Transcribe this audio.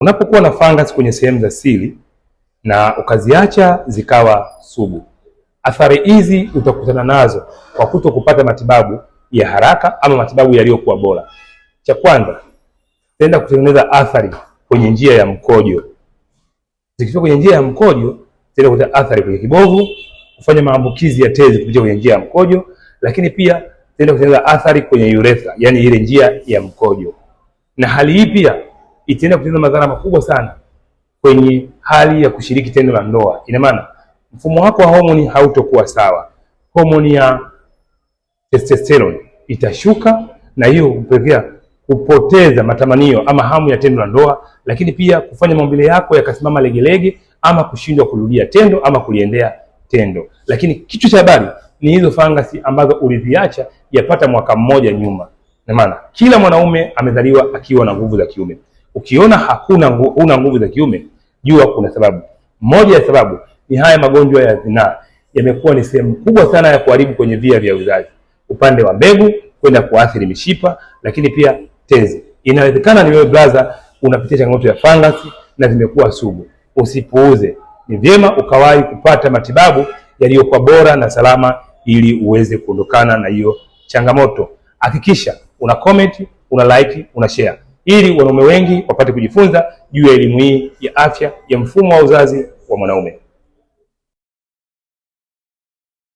Unapokuwa na fungus kwenye sehemu za siri na ukaziacha zikawa sugu, athari hizi utakutana nazo kwa kuto kupata matibabu ya haraka ama matibabu yaliyokuwa bora. Cha kwanza, tenda kutengeneza athari kwenye njia ya mkojo. Zikifika kwenye njia ya mkojo, tenda kuleta athari kwenye kibovu, kufanya maambukizi ya tezi kupitia kwenye njia ya mkojo, lakini pia tenda kutengeneza athari kwenye urethra, yani ile njia ya mkojo. Na hali hii pia itaenda kutengeneza madhara makubwa sana kwenye hali ya kushiriki tendo la ndoa. Ina maana mfumo wako wa homoni hautokuwa sawa. Homoni ya testosterone itashuka, na hiyo kupelekea kupoteza matamanio ama hamu ya tendo la ndoa, lakini pia kufanya maumbile yako yakasimama legelege ama kushindwa kurudia tendo ama kuliendea tendo. Lakini kichwa cha habari ni hizo fangasi ambazo uliziacha yapata mwaka mmoja nyuma. Na maana kila mwanaume amezaliwa akiwa na nguvu za kiume. Ukiona huna nguvu za kiume, jua kuna sababu. Moja ya sababu ni haya magonjwa ya zinaa yamekuwa ni sehemu kubwa sana ya kuharibu kwenye via vya uzazi, upande wa mbegu kwenda kuathiri mishipa, lakini pia tezi. Inawezekana ni wewe brother unapitia changamoto ya fangasi na zimekuwa sugu. Usipuuze, ni vyema ukawahi kupata matibabu yaliyokuwa bora na salama ili uweze kuondokana na hiyo changamoto. Hakikisha una comment, una like, una share ili wanaume wengi wapate kujifunza juu ya elimu hii ya afya ya mfumo wa uzazi wa mwanaume.